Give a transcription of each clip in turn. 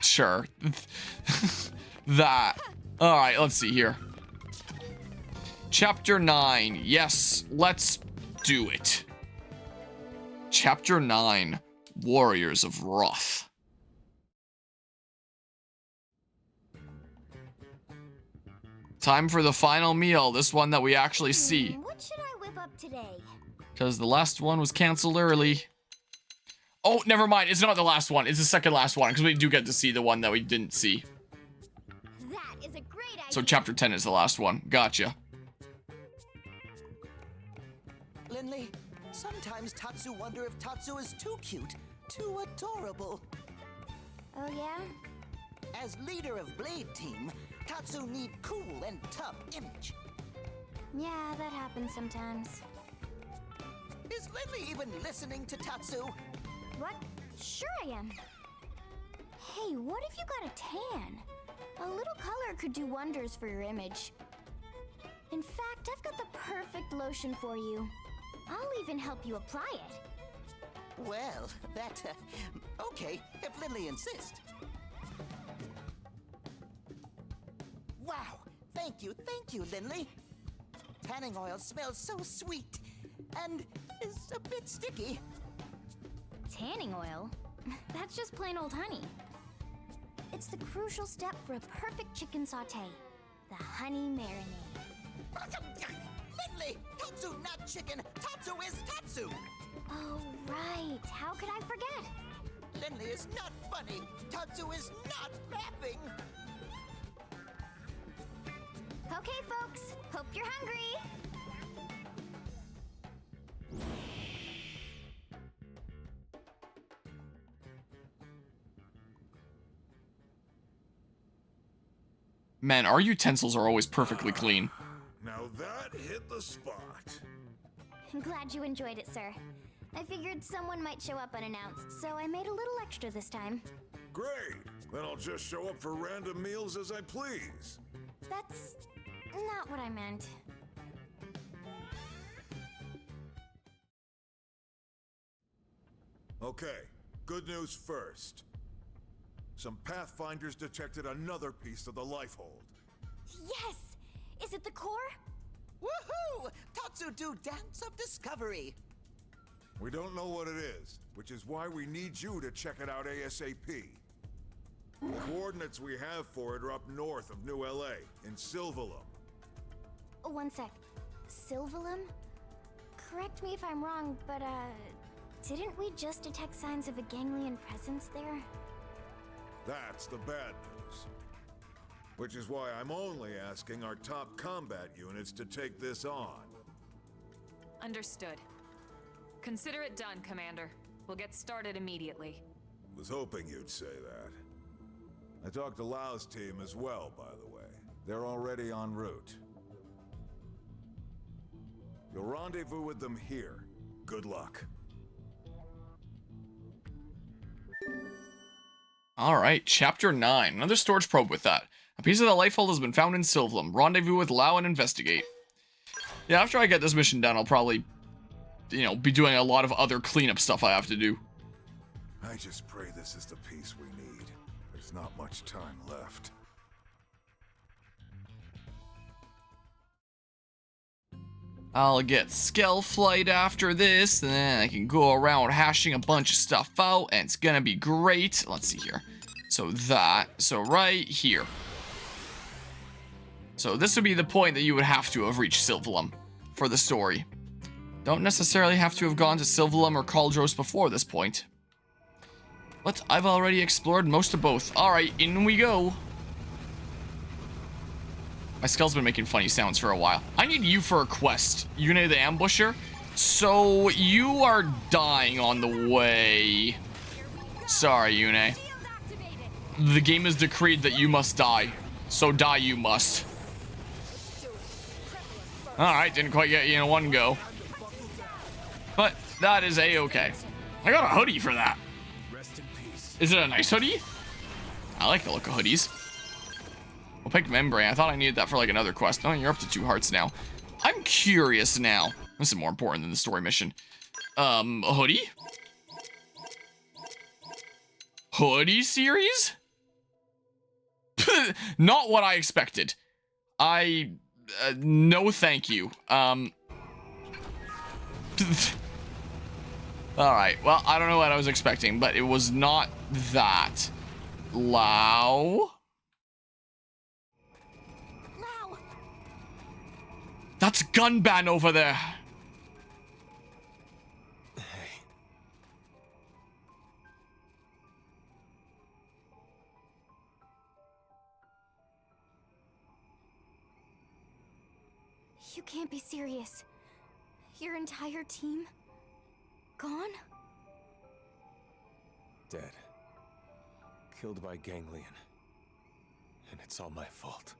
Sure. That. Alright, let's see here. Chapter 9. Yes, let's do it. Chapter 9. Warriors of Wroth. Time for the final meal. This one that we actually see. What should I whip up today? Because the last one was canceled early. Oh, never mind. It's not the last one. It's the second last one. Because we do get to see the one that we didn't see. That is a great idea. So chapter 10 is the last one. Gotcha. Lindley, sometimes Tatsu wonder if Tatsu is too cute, too adorable. Oh yeah? As leader of Blade Team, Tatsu need cool and tough image. Yeah, that happens sometimes. Is Lindley even listening to Tatsu? What? Sure I am. Hey, what if you got a tan? A little color could do wonders for your image. In fact, I've got the perfect lotion for you. I'll even help you apply it. Well, okay, if Lindley insists. Wow, thank you, Lindley. Tanning oil smells so sweet and is a bit sticky. Tanning oil? That's just plain old honey. It's the crucial step for a perfect chicken sauté, the honey marinade. Lindley, Tatsu not chicken, Tatsu is Tatsu! Oh, right. How could I forget? Lindley is not funny, Tatsu is not laughing! Okay, folks. Hope you're hungry. Man, our utensils are always perfectly clean. Now that hit the spot. I'm glad you enjoyed it, sir. I figured someone might show up unannounced, so I made a little extra this time. Great. Then I'll just show up for random meals as I please. That's not what I meant. Okay, good news first. Some Pathfinders detected another piece of the Lifehold. Yes! Is it the core? Woohoo! Tatsu do dance of discovery. We don't know what it is, which is why we need you to check it out ASAP. The coordinates we have for it are up north of New LA, in Silvalum. Oh, one sec. Silvalum? Correct me if I'm wrong, but, didn't we just detect signs of a ganglion presence there? That's the bad news. Which is why I'm only asking our top combat units to take this on. Understood. Consider it done, Commander. We'll get started immediately. Was hoping you'd say that. I talked to Lau's team as well, by the way. They're already en route. You'll rendezvous with them here. Good luck. Alright, Chapter 9. Another storage probe with that. A piece of the Lifehold has been found in Silvalum. Rendezvous with Lau and investigate. Yeah, after I get this mission done, I'll probably, be doing a lot of other cleanup stuff I have to do. I just pray this is the peace we need. There's not much time left. I'll get Skell Flight after this, and then I can go around hashing a bunch of stuff out, and it's gonna be great. Let's see here. So right here. So this would be the point that you would have to have reached Silvalum for the story. Don't necessarily have to have gone to Silvalum or Cauldros before this point. But I've already explored most of both. Alright, in we go. My skull's been making funny sounds for a while. I need you for a quest. Yune the Ambusher. So, you are dying on the way. Sorry, Yune. The game has decreed that you must die. So die you must. Alright, didn't quite get you in one go. But that is a-okay. I got a hoodie for that. Is it a nice hoodie? I like the look of hoodies. Opaque membrane. I thought I needed that for like another quest. Oh, you're up to 2 hearts now. I'm curious now. This is more important than the story mission. A hoodie? Hoodie series? Not what I expected. No thank you. Alright, well, I don't know what I was expecting, but it was not that. Lao? Lao! That's Gunban over there. You can't be serious. Your entire team? Gone? Dead. Killed by ganglion. And it's all my fault.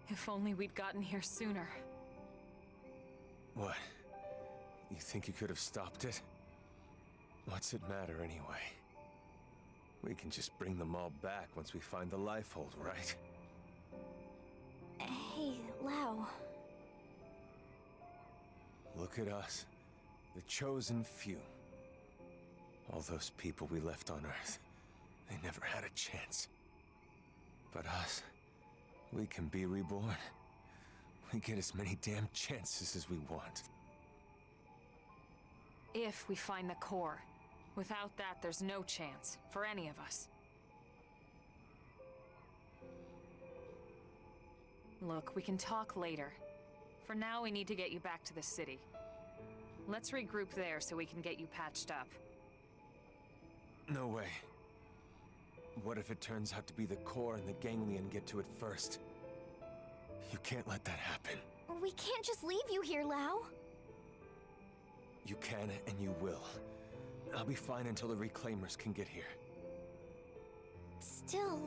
If only we'd gotten here sooner. What? You think you could have stopped it? What's it matter anyway? We can just bring them all back once we find the life hold, right? Hey, Lao. Look at us. The chosen few. All those people we left on Earth. They never had a chance. But us, we can be reborn. We get as many damn chances as we want. If we find the core. Without that, there's no chance for any of us. Look, we can talk later. For now, we need to get you back to the city. Let's regroup there so we can get you patched up. No way. What if it turns out to be the core and the ganglion get to it first? You can't let that happen. We can't just leave you here, Lao. You can and you will. I'll be fine until the Reclaimers can get here. Still...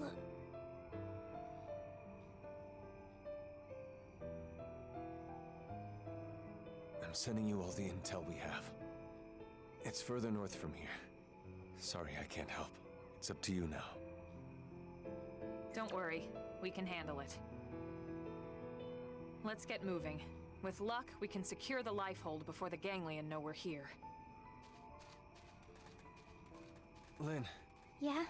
I'm sending you all the intel we have. It's further north from here. Sorry I can't help. It's up to you now. Don't worry, we can handle it. Let's get moving. With luck, we can secure the lifehold before the ganglion know we're here. Lynn, Yeah?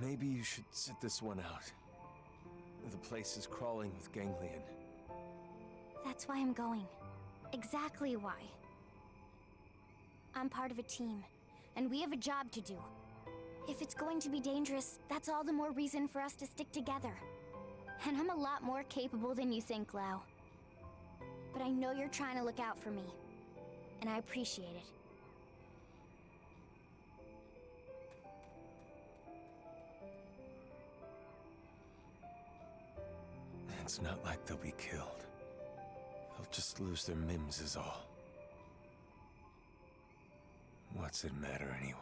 maybe you should sit this one out. The place is crawling with ganglion. That's why I'm going. Exactly why. I'm part of a team, and we have a job to do. If it's going to be dangerous, that's all the more reason for us to stick together. And I'm a lot more capable than you think, Lao. But I know you're trying to look out for me, and I appreciate it. It's not like they'll be killed. They'll just lose their mims is all. What's it matter anyway?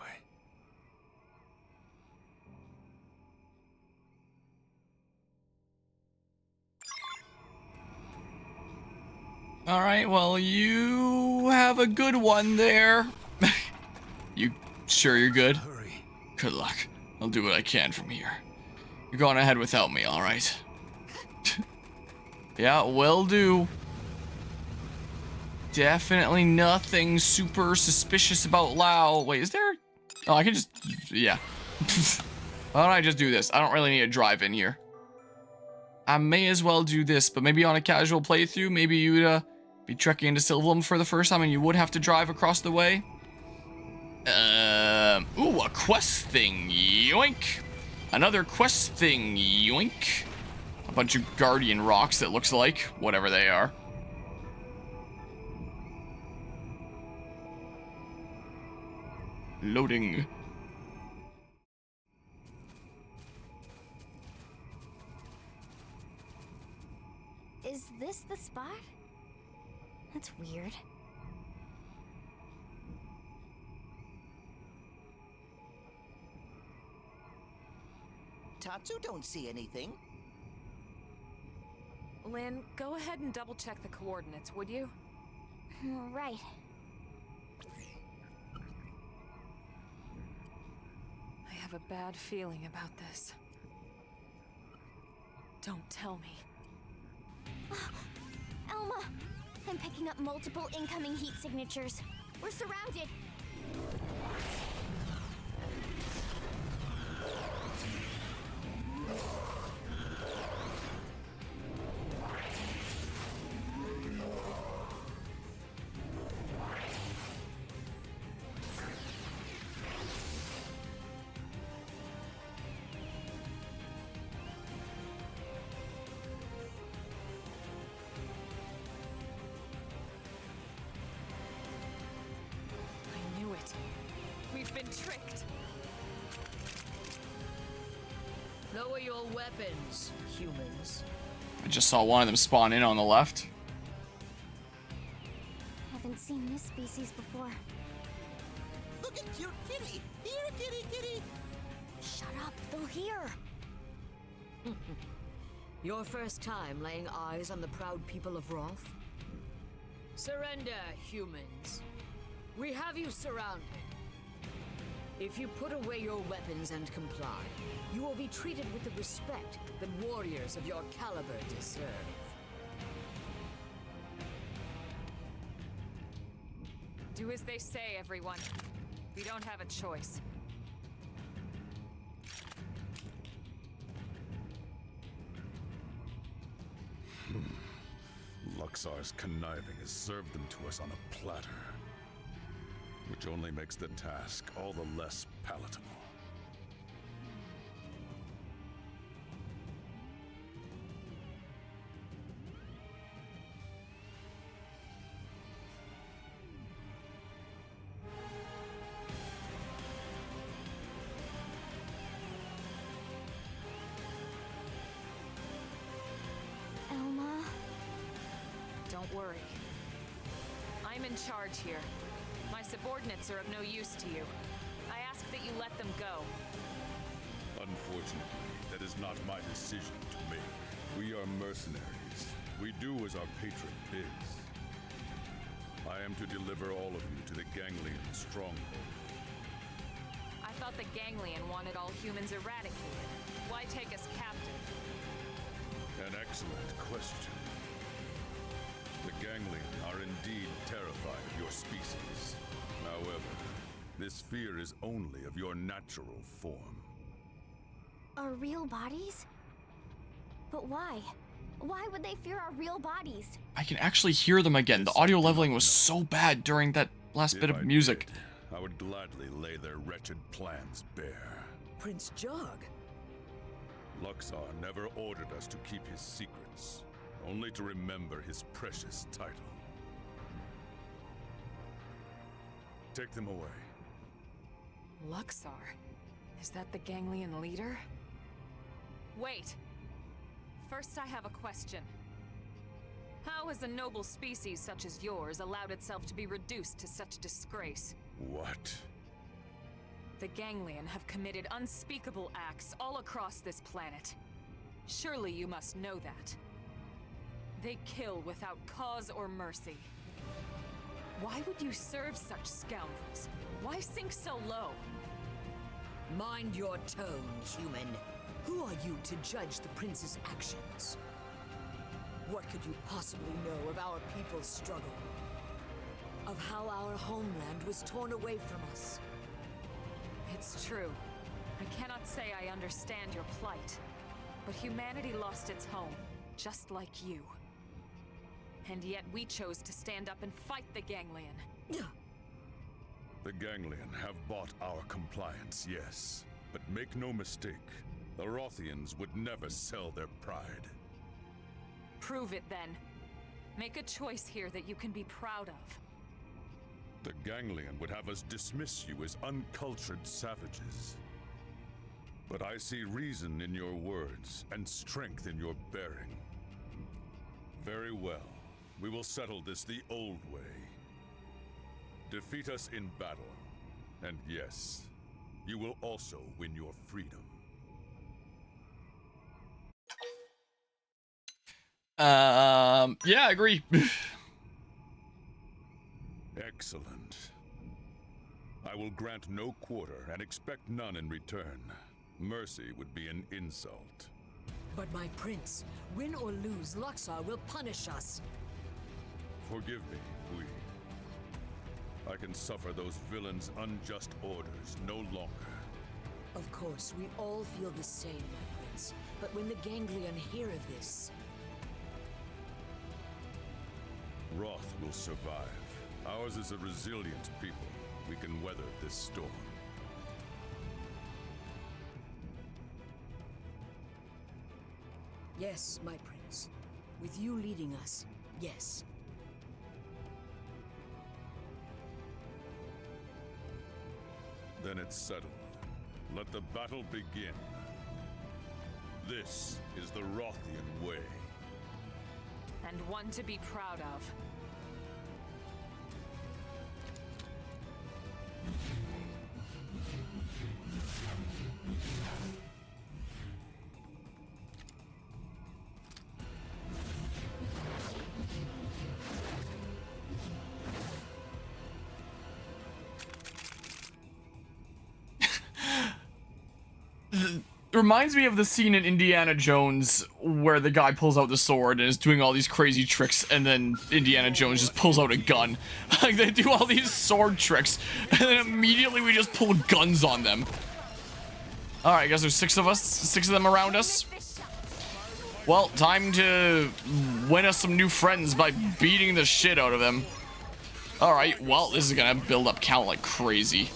All right, well, you have a good one there. You sure you're good? Hurry. Good luck. I'll do what I can from here. You're going ahead without me, all right? Yeah, will do. Definitely nothing super suspicious about Lao. Wait, is there? Oh, I can just, yeah. Why don't I just do this? I don't really need to drive in here. I may as well do this, but maybe on a casual playthrough, maybe you'd be trekking into Sylvalum for the first time and you would have to drive across the way. Ooh, a quest thing, yoink. Another quest thing, yoink. A bunch of guardian rocks that looks like, whatever they are. Loading. Is this the spot? That's weird. Tatsu don't see anything. Lynn, go ahead and double-check the coordinates, would you? Right. I have a bad feeling about this. Don't tell me. Elma! I'm picking up multiple incoming heat signatures. We're surrounded! been tricked. Lower your weapons, humans. I just saw one of them spawn in on the left. Haven't seen this species before. Look at cute kitty! Here, kitty, kitty! Shut up, they'll hear. Your first time laying eyes on the proud people of Wroth? Surrender, humans. We have you surrounded. If you put away your weapons and comply, you will be treated with the respect that warriors of your caliber deserve. Do as they say, everyone. We don't have a choice. Luxar's conniving has served them to us on a platter, which only makes the task all the less palatable. Elma? Don't worry. I'm in charge here. My subordinates are of no use to you. I ask that you let them go. Unfortunately, that is not my decision to make. We are mercenaries. We do as our patron bids. I am to deliver all of you to the Ganglion stronghold. I thought the Ganglion wanted all humans eradicated. Why take us captive? An excellent question. The Ganglion are indeed terrified of your species. However, this fear is only of your natural form. Our real bodies? But why? Why would they fear our real bodies? I can actually hear them again. The audio leveling was so bad during that last bit of music. I would gladly lay their wretched plans bare. Prince Jog? Luxar never ordered us to keep his secrets, only to remember his precious title. Take them away. Luxar? Is that the Ganglion leader? Wait! First, I have a question. How has a noble species such as yours allowed itself to be reduced to such disgrace? What? The Ganglion have committed unspeakable acts all across this planet. Surely you must know that. They kill without cause or mercy. Why would you serve such scoundrels? Why sink so low? Mind your tone, human. Who are you to judge the prince's actions? What could you possibly know of our people's struggle? Of how our homeland was torn away from us? It's true. I cannot say I understand your plight. But humanity lost its home, just like you. And yet we chose to stand up and fight the Ganglion. The Ganglion have bought our compliance, yes. But make no mistake, the Rothians would never sell their pride. Prove it then. Make a choice here that you can be proud of. The Ganglion would have us dismiss you as uncultured savages. But I see reason in your words and strength in your bearing. Very well. We will settle this the old way. Defeat us in battle. And yes, you will also win your freedom. Yeah, I agree. Excellent. I will grant no quarter and expect none in return. Mercy would be an insult. But my prince, win or lose, Luxar will punish us. Forgive me, Bui. I can suffer those villains' unjust orders no longer. Of course, we all feel the same, my prince. But when the Ganglion hear of this... Wroth will survive. Ours is a resilient people. We can weather this storm. Yes, my prince. With you leading us, yes. Then it's settled. Let the battle begin. This is the Rothian way. And one to be proud of. Reminds me of the scene in Indiana Jones where the guy pulls out the sword and is doing all these crazy tricks, and then Indiana Jones just pulls out a gun. Like, they do all these sword tricks, and then immediately we just pull guns on them. Alright, I guess there's 6 of us, 6 of them around us. Well, time to win us some new friends by beating the shit out of them. Alright, well, this is gonna build up count like crazy.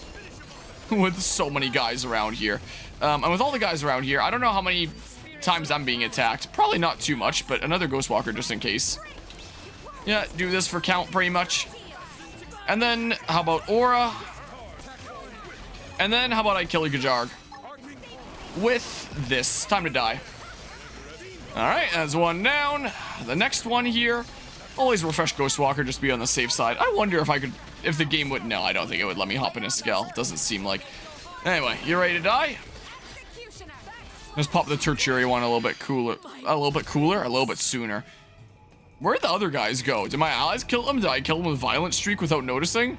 With so many guys around here. And with all the guys around here, I don't know how many times I'm being attacked. Probably not too much, but another Ghost Walker just in case. Yeah, do this for count pretty much. And then, how about Aura? And then, how about I kill a Gajarg? With this. Time to die. Alright, that's one down. The next one here. Always refresh Ghost Walker, just be on the safe side. I wonder if I could, if the game would, no, I don't think it would let me hop in a Skell. Doesn't seem like. Anyway, you ready to die? Let's pop the tertiary one a little bit cooler, a little bit sooner. Where'd the other guys go? Did my allies kill them? Did I kill them with Violent Streak without noticing?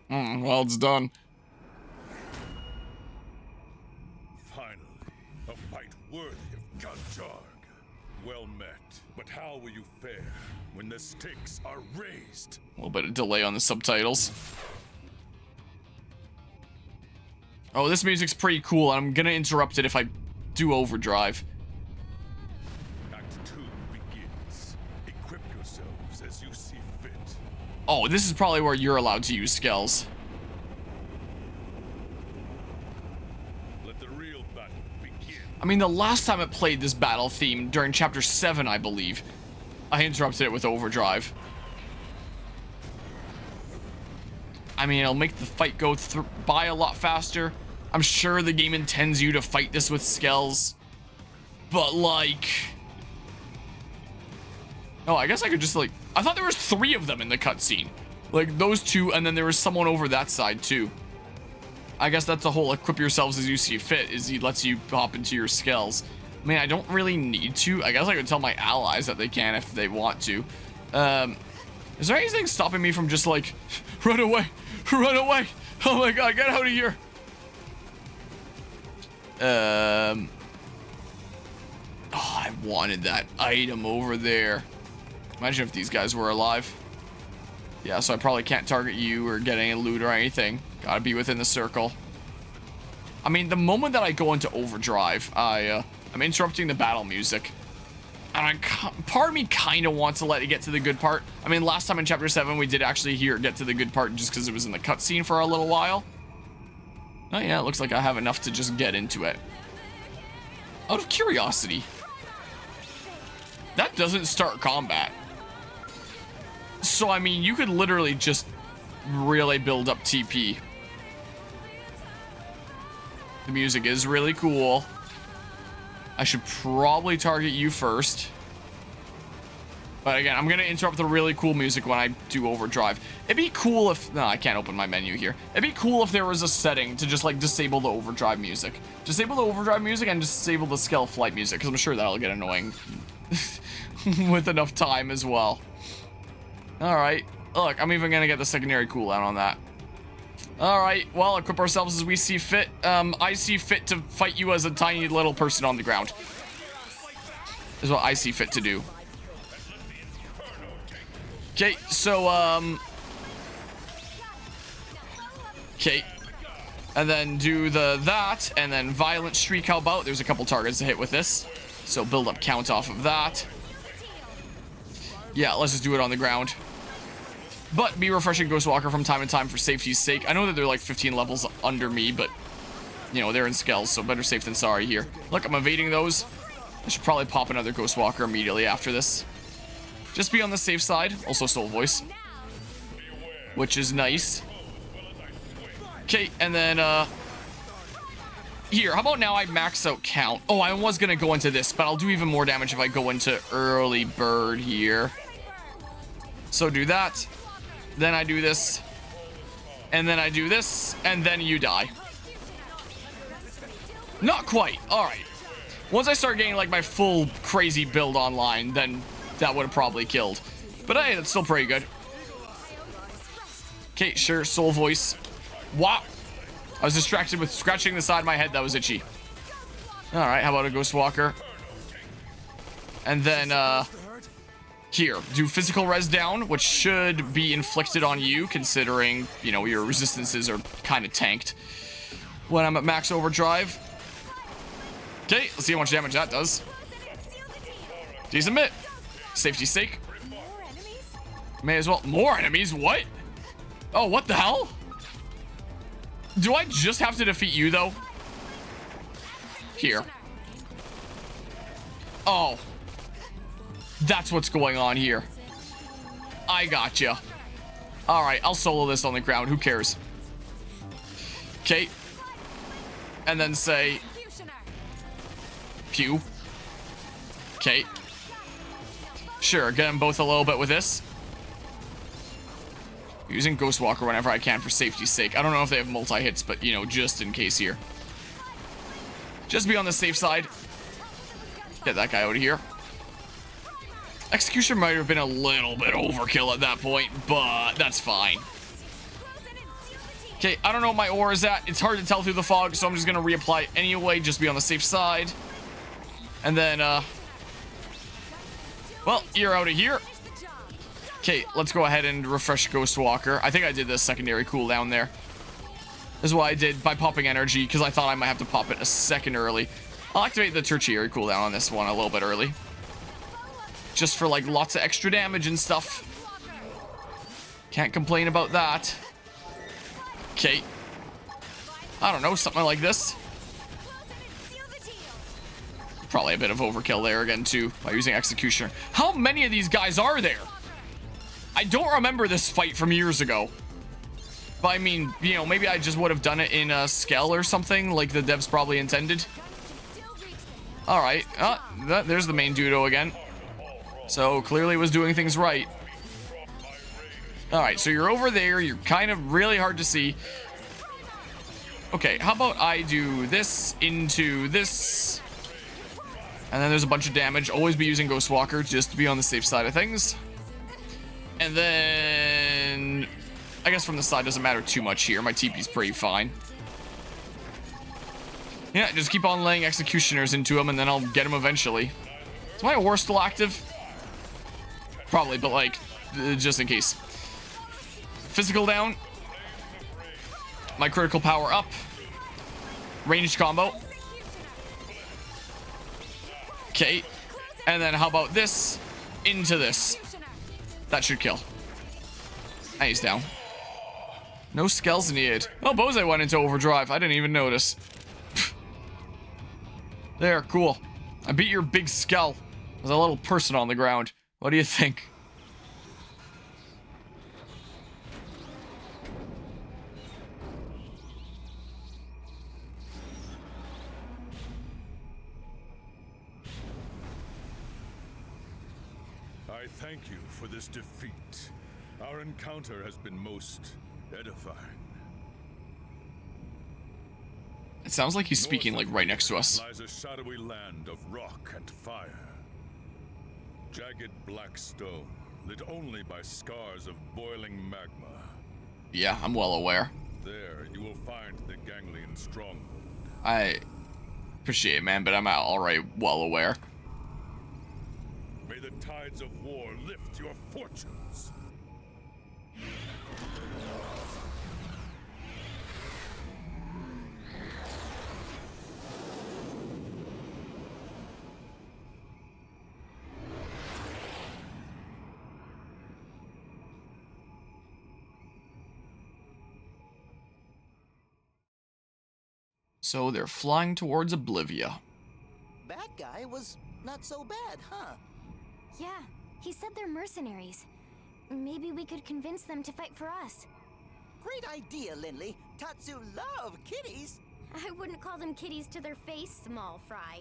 Well, it's done. Finally, a fight worthy of Gajarg. Well met, but how will you fare when the stakes are raised? A little bit of delay on the subtitles. Oh, this music's pretty cool. I'm gonna interrupt it if I do overdrive. Act 2 begins. Equip yourselves as you see fit. Oh, this is probably where you're allowed to use Skells. Let the real battle begin. I mean, the last time it played this battle theme during Chapter 7, I believe, I interrupted it with overdrive. I mean, it'll make the fight go by a lot faster. I'm sure the game intends you to fight this with Skells. But, like... Oh, I guess I could just, like... I thought there was 3 of them in the cutscene. Like, those 2, and then there was someone over that side, too. I guess that's the whole equip yourselves as you see fit, is he lets you hop into your Skells. I mean, I don't really need to. I guess I could tell my allies that they can if they want to. Is there anything stopping me from just, like... Run away! Run away! Oh my god, get out of here! Oh, I wanted that item over there. Imagine if these guys were alive. Yeah, so I probably can't target you or get any loot or anything. Gotta be within the circle. I mean, the moment that I go into overdrive, I'm interrupting the battle music. And part of me kind of wants to let it get to the good part. I mean, last time in Chapter 7, we did actually hear it get to the good part just because it was in the cutscene for a little while. Oh yeah, it looks like I have enough to just get into it. Out of curiosity. That doesn't start combat. So, I mean, you could literally just really build up TP. The music is really cool. I should probably target you first. But again, I'm going to interrupt the really cool music when I do overdrive. It'd be cool if... No, I can't open my menu here. It'd be cool if there was a setting to just, like, disable the overdrive music. Disable the overdrive music and disable the Skell flight music, because I'm sure that'll get annoying with enough time as well. Alright. Look, I'm even going to get the secondary cooldown on that. Alright, well, equip ourselves as we see fit. I see fit to fight you as a tiny little person on the ground. Is what I see fit to do. Okay, so, okay. And then do that, and then Violent Streak, how about? There's a couple targets to hit with this. So build up count off of that. Yeah, let's just do it on the ground. But be refreshing Ghost Walker from time to time for safety's sake. I know that they're like 15 levels under me, but, you know, they're in Skells, so better safe than sorry here. Look, I'm evading those. I should probably pop another Ghost Walker immediately after this. Just be on the safe side. Also Soul Voice, which is nice. Okay, and then, here, how about now I max out count? Oh, I was gonna go into this, but I'll do even more damage if I go into early bird here. So do that. Then I do this. And then I do this. And then you die. Not quite. Alright. Once I start getting, like, my full crazy build online, then that would have probably killed. But hey, that's still pretty good. Okay, sure. Soul voice. Wow. I was distracted with scratching the side of my head that was itchy. Alright, how about a Ghost Walker? And then, here, do physical res down, which should be inflicted on you, considering, you know, your resistances are kind of tanked when I'm at max overdrive. Okay, let's see how much damage that does. Decent bit. Safety's sake. May as well. More enemies? What? Oh, what the hell? Do I just have to defeat you, though? Here. Oh. That's what's going on here. I gotcha. Alright, I'll solo this on the ground. Who cares? Okay. And then say... Pew. Okay. Sure, get them both a little bit with this. Using Ghost Walker whenever I can for safety's sake. I don't know if they have multi-hits, but, you know, just in case here. Just be on the safe side. Get that guy out of here. Execution might have been a little bit overkill at that point, but that's fine. Okay, I don't know what my ore is at. It's hard to tell through the fog, so I'm just going to reapply anyway. Just be on the safe side. And then, well, you're out of here. Okay, let's go ahead and refresh Ghost Walker. I think I did the secondary cooldown there. This is what I did by popping energy, because I thought I might have to pop it a second early. I'll activate the tertiary cooldown on this one a little bit early. Just for, like, lots of extra damage and stuff. Can't complain about that. Okay. I don't know, something like this. Probably a bit of overkill there again, too, by using Executioner. How many of these guys are there? I don't remember this fight from years ago. But I mean, you know, maybe I just would have done it in a Skell or something, like the devs probably intended. Alright, there's the main Dudo again. So, clearly was doing things right. Alright, so you're over there, you're kind of really hard to see. Okay, how about I do this into this. And then there's a bunch of damage. Always be using Ghost Walker just to be on the safe side of things. And then... I guess from the side doesn't matter too much here. My TP's pretty fine. Yeah, just keep on laying Executioners into him and then I'll get him eventually. Is my ore still active? Probably, but like, just in case. Physical down. My critical power up. Ranged combo. Okay. And then how about this? Into this. That should kill. And he's down. No skells needed. Oh, Bose went into overdrive. I didn't even notice. There, cool. I beat your big skull. There's a little person on the ground. What do you think? I thank you for this defeat. Our encounter has been most edifying. It sounds like he's speaking like right next to us. Lies a shadowy land of rock and fire. Jagged black stone, lit only by scars of boiling magma. Yeah, I'm well aware. There, you will find the Ganglion stronghold. I appreciate it, man, but I'm already well aware. May the tides of war lift your fortunes. So they're flying towards Oblivia. That guy was not so bad, huh? Yeah, he said they're mercenaries. Maybe we could convince them to fight for us. Great idea, Lindley. Tatsu love kitties. I wouldn't call them kitties to their face, small fry.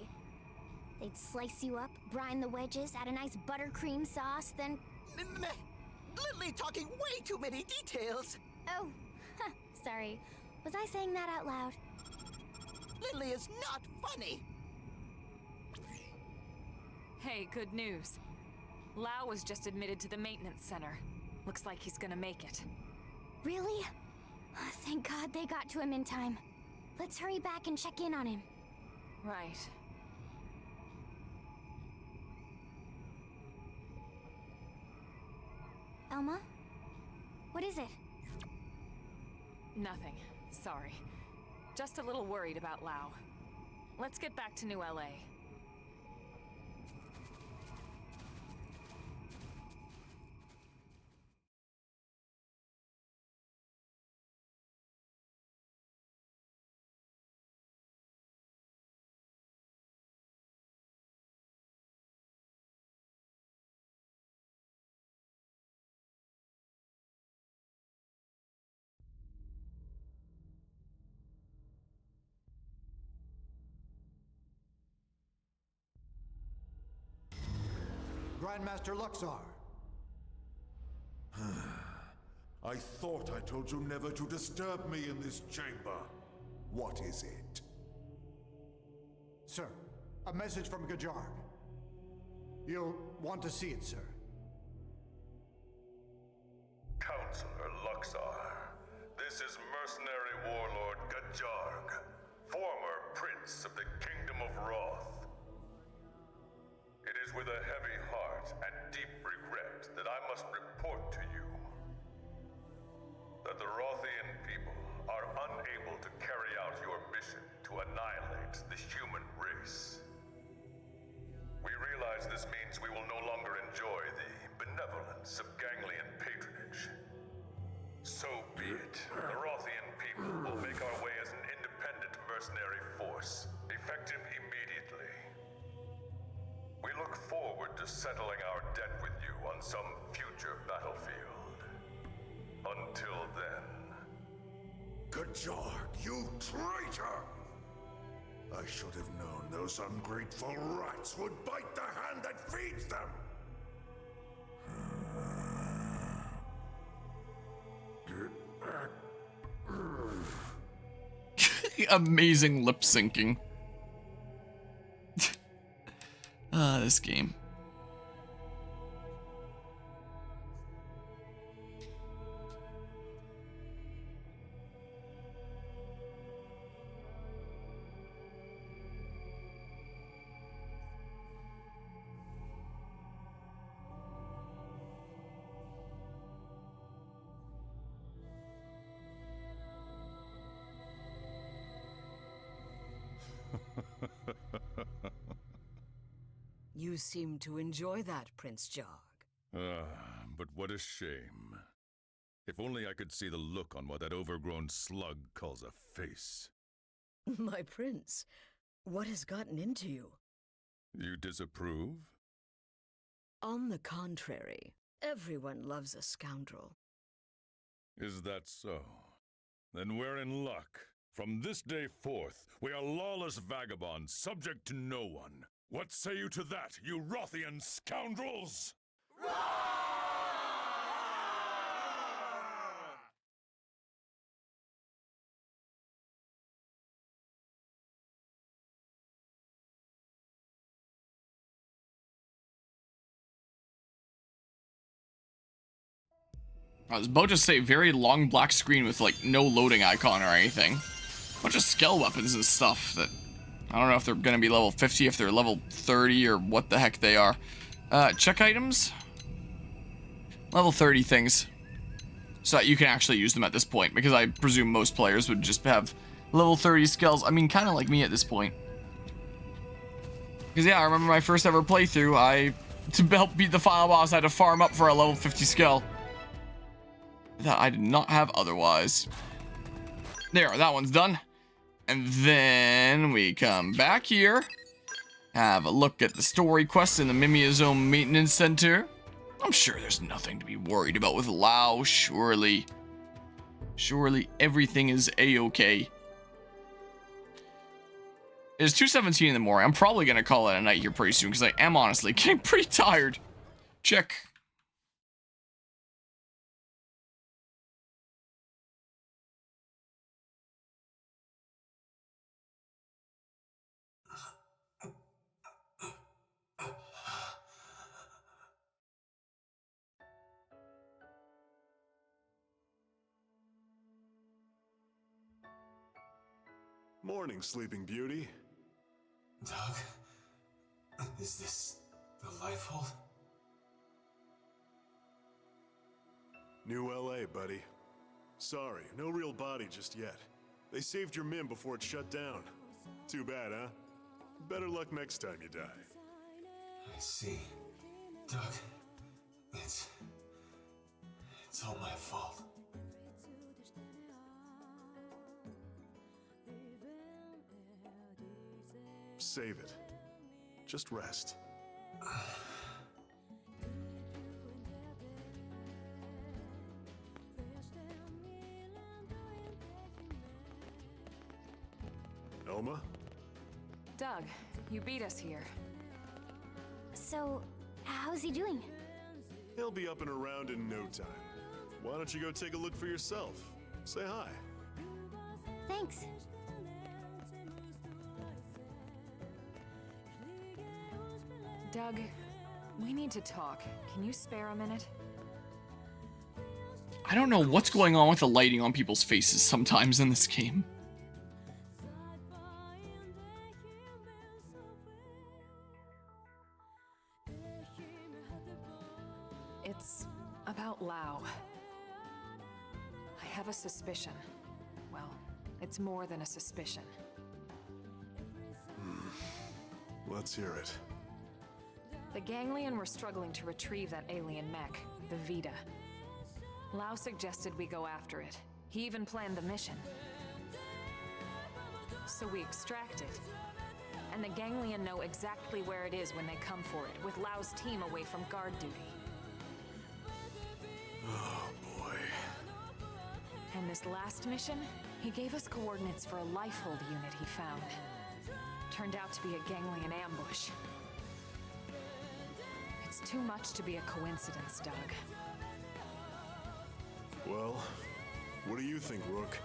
They'd slice you up, brine the wedges, add a nice buttercream sauce, then... Lily talking way too many details. Oh, sorry. Was I saying that out loud? Lily is not funny. Hey, good news. Lau was just admitted to the maintenance center. Looks like he's gonna make it. Really? Oh, thank God they got to him in time. Let's hurry back and check in on him. Right. Elma? What is it? Nothing. Sorry. Just a little worried about Lau. Let's get back to New LA. Grandmaster Luxar. I thought I told you never to disturb me in this chamber. What is it? Sir, a message from Gajarg. You'll want to see it, sir. Counselor Luxar, this is mercenary warlord Gajarg, former prince of the Kingdom of Wroth. It is with a heavy heart and deep regret that I must report to you that the Rothian people are unable to carry out your mission to annihilate the human race. We realize this means we will no longer enjoy the benevolence of Ganglian patronage. So be it. The Rothian people will make our way as an independent mercenary force, effective immediately. We look forward to settling our debt with you on some future battlefield. Until then... Gajarg, you traitor! I should have known those ungrateful rats would bite the hand that feeds them! Amazing lip syncing. This game. You seem to enjoy that, Prince Jarg. But what a shame. If only I could see the look on what that overgrown slug calls a face. My prince, what has gotten into you? You disapprove? On the contrary, everyone loves a scoundrel. Is that so? Then we're in luck. From this day forth, we are lawless vagabonds, subject to no one. What say you to that, you Rothian scoundrels? I was about to say very long black screen with like no loading icon or anything. Bunch of skill weapons and stuff that I don't know if they're gonna be level 50, if they're level 30 or what the heck they are. Check items. Level 30 things. So that you can actually use them at this point, because I presume most players would just have level 30 skills. I mean, kind of like me at this point. Because yeah, I remember my first ever playthrough, to help beat the final boss, I had to farm up for a level 50 skill that I did not have otherwise. There, that one's done. And then we come back here, have a look at the story quest in the Mimiazome Maintenance Center. I'm sure there's nothing to be worried about with Lau, surely. Surely everything is a-okay. It's 2:17 in the morning. I'm probably going to call it a night here pretty soon because I am honestly getting pretty tired. Check. Morning, Sleeping Beauty. Doug? Is this the Lifehold? New LA, buddy. Sorry, no real body just yet. They saved your MIM before it shut down. Too bad, huh? Better luck next time you die. I see. Doug, it's all my fault. Save it. Just rest. Elma? Doug, you beat us here. So, how's he doing? He'll be up and around in no time. Why don't you go take a look for yourself? Say hi. Thanks. Doug, we need to talk. Can you spare a minute? I don't know what's going on with the lighting on people's faces sometimes in this game. It's about Lau. I have a suspicion. Well, it's more than a suspicion. Let's hear it. The Ganglion were struggling to retrieve that alien mech, the Vita. Lau suggested we go after it. He even planned the mission. So we extract it. And the Ganglion know exactly where it is when they come for it, with Lau's team away from guard duty. Oh, boy. And this last mission, he gave us coordinates for a Lifehold unit he found. Turned out to be a Ganglion ambush. It's too much to be a coincidence, Doug. Well, what do you think, Rook?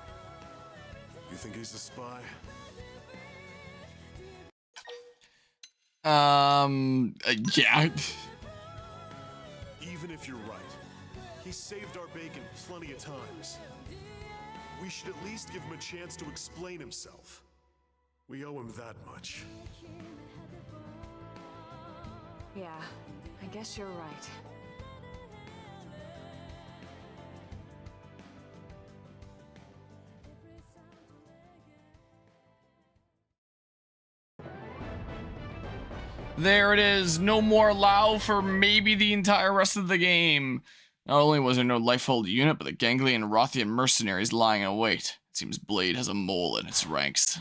You think he's a spy? Yeah. Even if you're right, he saved our bacon plenty of times. We should at least give him a chance to explain himself. We owe him that much. Yeah, I guess you're right. There it is. No more Lau for maybe the entire rest of the game. Not only was there no Lifehold unit, but the Ganglion and Rothian mercenaries lying in wait. It seems Blade has a mole in its ranks.